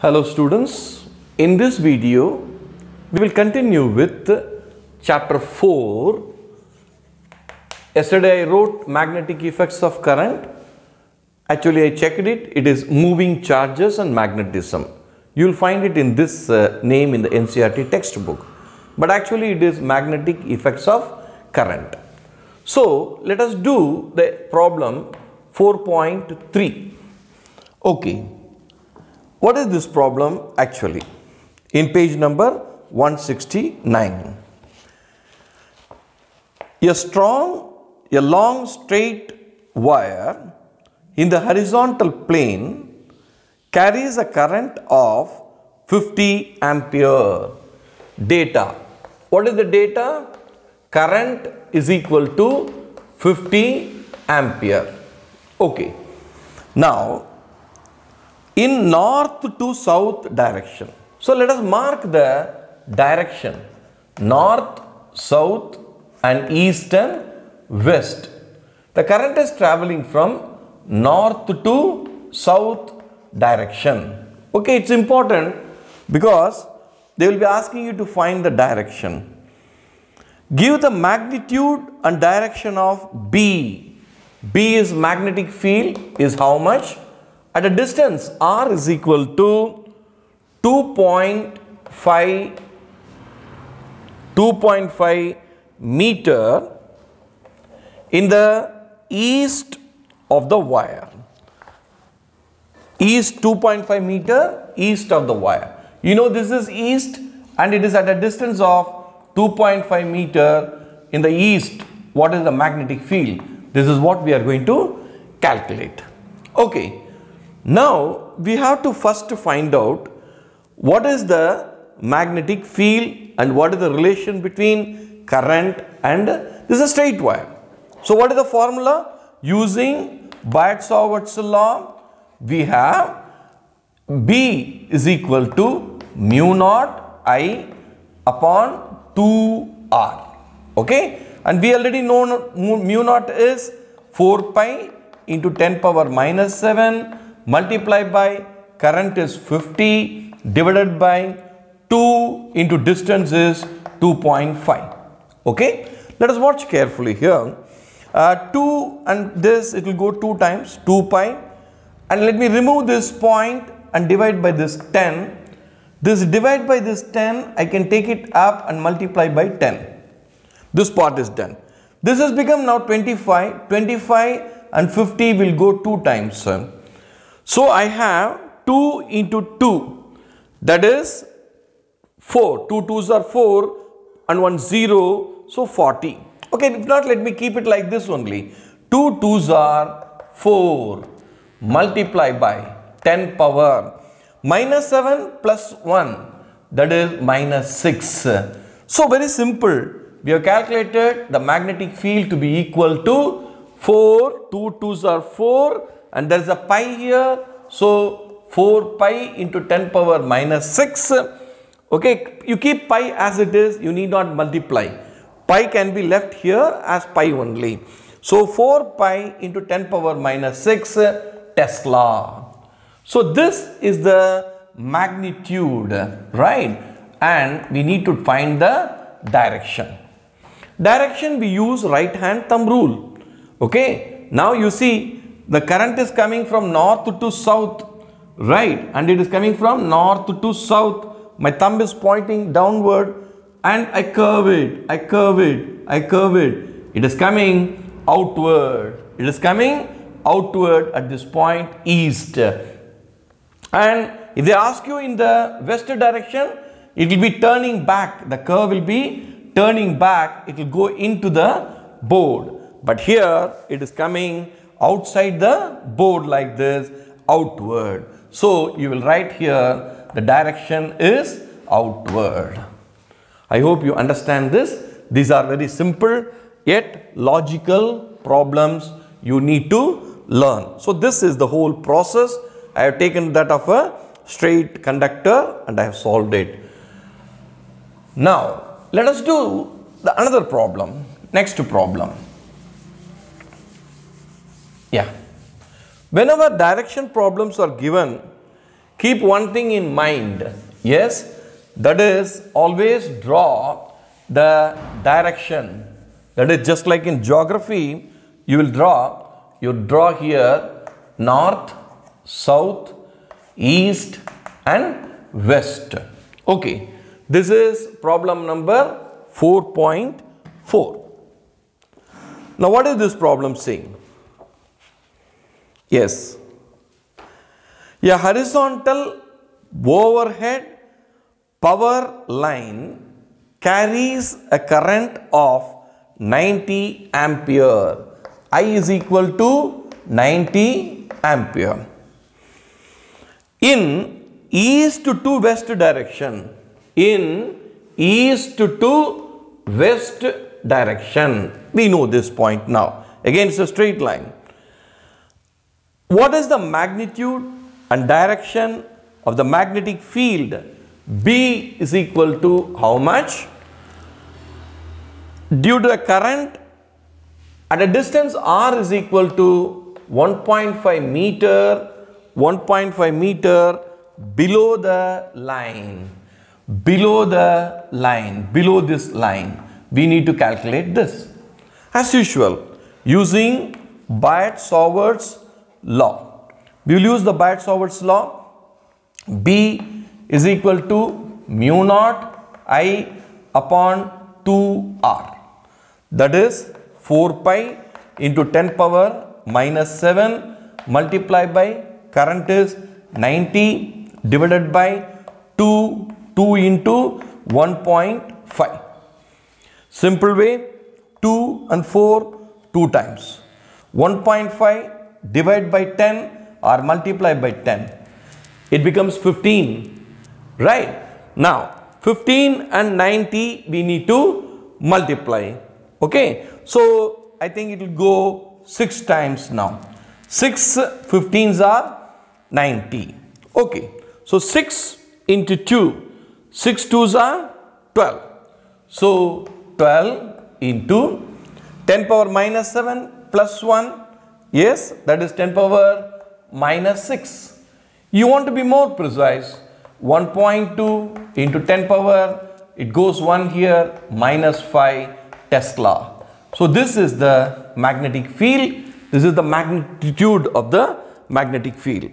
Hello students, in this video we will continue with chapter 4. Yesterday I wrote magnetic effects of current. Actually I checked it, it is moving charges and magnetism. You will find it in this name in the NCERT textbook, but actually it is magnetic effects of current. So let us do the problem 4.3. Okay. What is this problem actually? In page number 169. A long straight wire in the horizontal plane carries a current of 50 ampere. Data. What is the data? Current is equal to 50 ampere. Okay. Now, in north to south direction. So let us mark the direction north, south and east and west. The current is traveling from north to south direction. Okay, it's important because they will be asking you to find the direction. Give the magnitude and direction of B. B is magnetic field is how much? At a distance r is equal to 2.5 meter in the east of the wire. East 2.5 meter east of the wire. You know this is east and it is at a distance of 2.5 meter in the east. What is the magnetic field? This is what we are going to calculate. Okay. Now, we have to first find out what is the magnetic field and what is the relation between current and this is a straight wire. So, what is the formula? Using Biot-Savart's law, we have B is equal to mu naught I upon 2R. Okay? And we already know mu naught is 4 pi into 10 power minus 7. Multiplied by current is 50 divided by 2 into distance is 2.5. Okay. Let us watch carefully here. 2 and this it will go 2 times 2 pi and let me remove this point and divide by this 10. This divide by this 10 I can take it up and multiply by 10. This part is done. This has become now 25. 25 and 50 will go 2 times. So, I have 2 into 2 that is 4, 2 2s are 4 and 1 0, so 40. Okay, if not let me keep it like this only. 2 2s are 4 multiply by 10 power minus 7 plus 1 that is minus 6. So, very simple. We have calculated the magnetic field to be equal to 4, 2 2s are 4 and there is a pi here. So, 4 pi into 10 power minus 6. Okay, you keep pi as it is, you need not multiply. Pi can be left here as pi only. So, 4 pi into 10 power minus 6 Tesla. So, this is the magnitude, right? And we need to find the direction. Direction we use right hand thumb rule. Okay, now you see the current is coming from north to south, right? And it is coming from north to south. My thumb is pointing downward and I curve it, I curve it, I curve it. It is coming outward. It is coming outward at this point east. And if they ask you in the west direction, it will be turning back. The curve will be turning back. It will go into the board. But here it is coming outside the board like this, outward. So, you will write here the direction is outward. I hope you understand this. These are very simple yet logical problems you need to learn. So, this is the whole process. I have taken that of a straight conductor and I have solved it. Now, let us do another problem. Next problem. Yeah. Whenever direction problems are given, keep one thing in mind. Yes, that is always draw the direction. That is just like in geography, you draw here north, south, east and west. Okay, this is problem number 4.4. Now what is this problem saying? Yes, a horizontal overhead power line carries a current of 90 ampere. I is equal to 90 ampere. In east to west direction. In east to west direction. We know this point now. Again, it's a straight line. What is the magnitude and direction of the magnetic field? B is equal to how much? Due to the current at a distance r is equal to 1.5 meter, 1.5 meter below the line, below this line, we need to calculate this. As usual, using Biot-Savart's law. We will use the Biot-Savart's law. B is equal to mu naught I upon 2r. That is 4 pi into 10 power minus 7 multiplied by current is 90 divided by 2 into 1.5. Simple way, 2 and 4 2 times. 1.5 divided by 10 or multiply by 10. It becomes 15. Right? Now 15 and 90 we need to multiply. Okay, so I think it will go 6 times now. 6 15s are 90. Okay, so 6 into 2, 6 2s are 12. So 12 into 10 power minus 7 plus 1, yes, that is 10 power minus 6. You want to be more precise, 1.2 into 10 power, it goes 1 here, minus 5 Tesla. So this is the magnetic field, this is the magnitude of the magnetic field.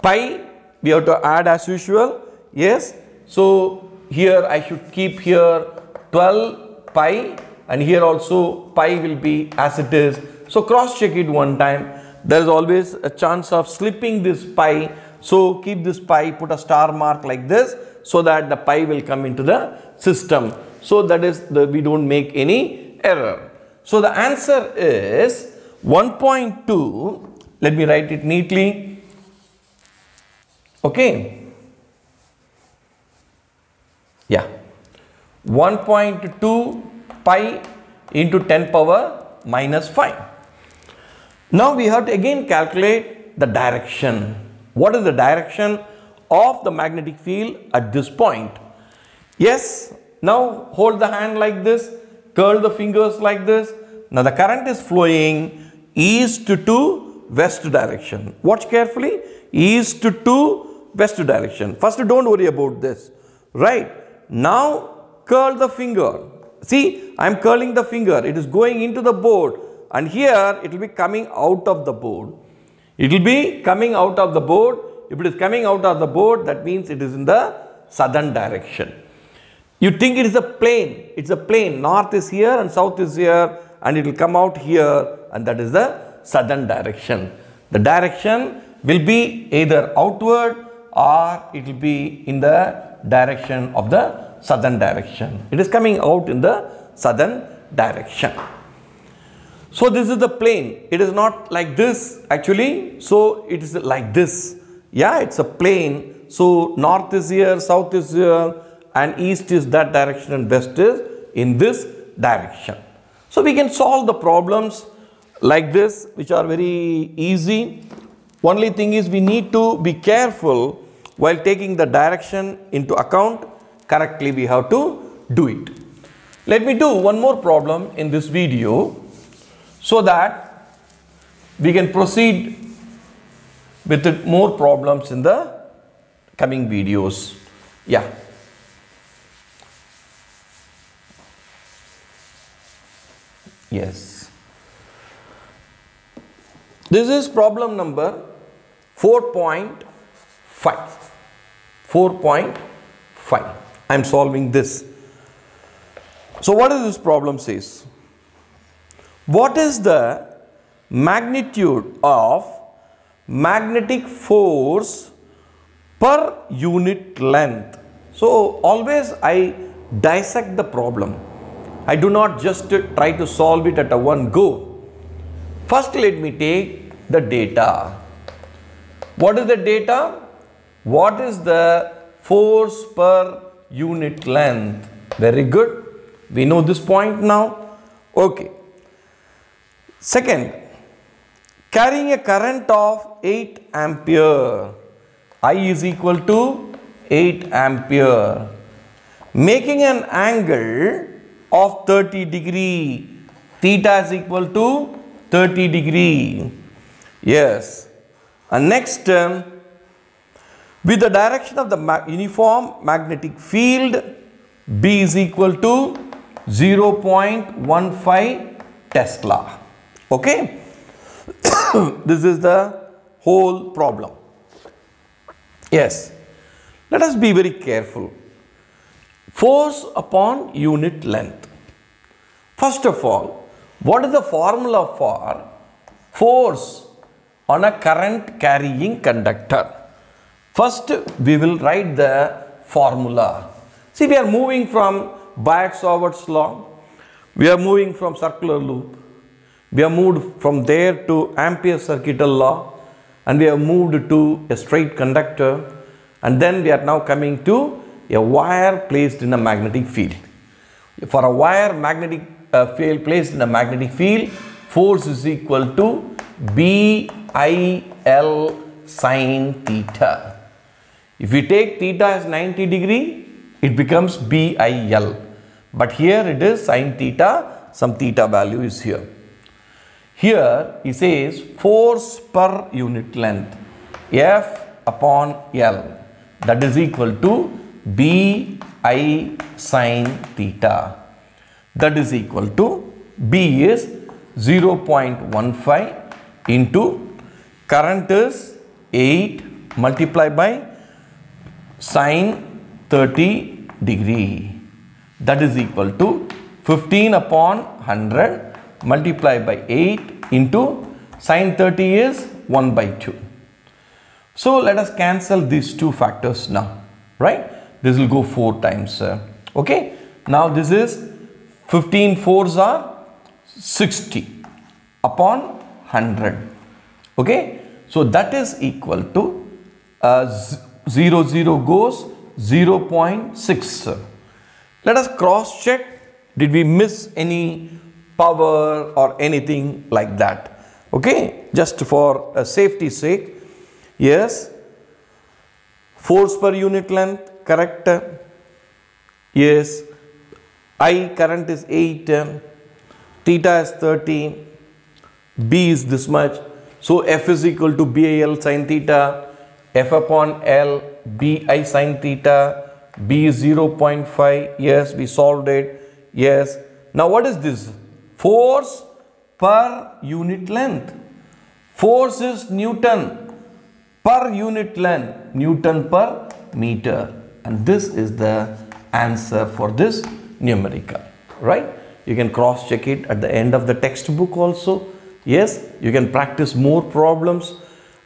Pi, we have to add as usual, yes. So here I should keep here 12 pi and here also pi will be as it is. So cross check it one time. There is always a chance of slipping this pi. So keep this pi, put a star mark like this so that the pi will come into the system. So that is we don't make any error. So the answer is 1.2. Let me write it neatly. Okay. Yeah. 1.2 pi into 10 power minus 5. Now we have to again calculate the direction. What is the direction of the magnetic field at this point? Yes, now hold the hand like this, curl the fingers like this. Now the current is flowing east to west direction. Watch carefully, east to west direction. First don't worry about this, right? Now curl the finger. See, I am curling the finger. It is going into the board and here it will be coming out of the board. It will be coming out of the board. If it is coming out of the board, that means it is in the southern direction. You think it is a plane. It's a plane. North is here and south is here and it will come out here and that is the southern direction. The direction will be either outward or it will be in the direction of the southern direction. It is coming out in the southern direction. So this is the plane. It is not like this actually. So it is like this. Yeah, it's a plane. So north is here, south is here and east is that direction and west is in this direction. So we can solve the problems like this which are very easy. Only thing is we need to be careful while taking the direction into account. Correctly we have to do it. Let me do one more problem in this video so that we can proceed with more problems in the coming videos. Yeah. Yes. This is problem number 4.5. 4.5. I am solving this. So what does this problem says? What is the magnitude of magnetic force per unit length? So always I dissect the problem. I do not just try to solve it at a one go. First let me take the data. What is the data? What is the force per unit length? Very good. We know this point now. Okay. Second, carrying a current of 8 ampere. I is equal to 8 ampere. Making an angle of 30 degree. Theta is equal to 30 degree. Yes. And next, with the direction of the uniform magnetic field, B is equal to 0.15 Tesla. Okay. This is the whole problem. Yes. Let us be very careful. Force upon unit length. First of all, what is the formula for force on a current carrying conductor? First, we will write the formula. See, we are moving from Biot-Savart's law. We are moving from circular loop. We have moved from there to Ampere's circuital law, and we have moved to a straight conductor, and then we are now coming to a wire placed in a magnetic field. For a wire magnetic field placed in a magnetic field, force is equal to BIL sin theta. If we take theta as 90 degree, it becomes BIL. But here it is sin theta, some theta value is here. Here he says force per unit length, F upon L, that is equal to BI sin theta. That is equal to, B is 0.15 into current is 8 multiplied by sin 30 degree. That is equal to 15 upon 100 multiplied by 8 into sin 30 is 1 by 2. So let us cancel these two factors now, right? This will go 4 times. Okay. Now this is 15 fours are 60 upon 100. Okay. So that is equal to 0 0 goes 0.6. Let us cross check. Did we miss any power or anything like that? Okay, just for a safety sake. Yes, force per unit length, correct. Yes, I current is 8, theta is 30, B is this much. So F is equal to BIL sin theta, F upon L, BI sin theta, B is 0.5. Yes, we solved it. Yes. Now what is this? Force per unit length. Force is Newton. Per unit length, Newton per meter. And this is the answer for this numerical. Right? You can cross check it at the end of the textbook also. Yes, you can practice more problems.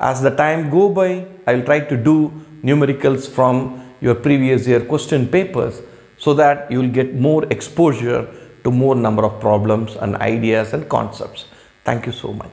As the time go by, I will try to do numericals from your previous year question papers, so that you will get more exposure to more number of problems and ideas and concepts. Thank you so much.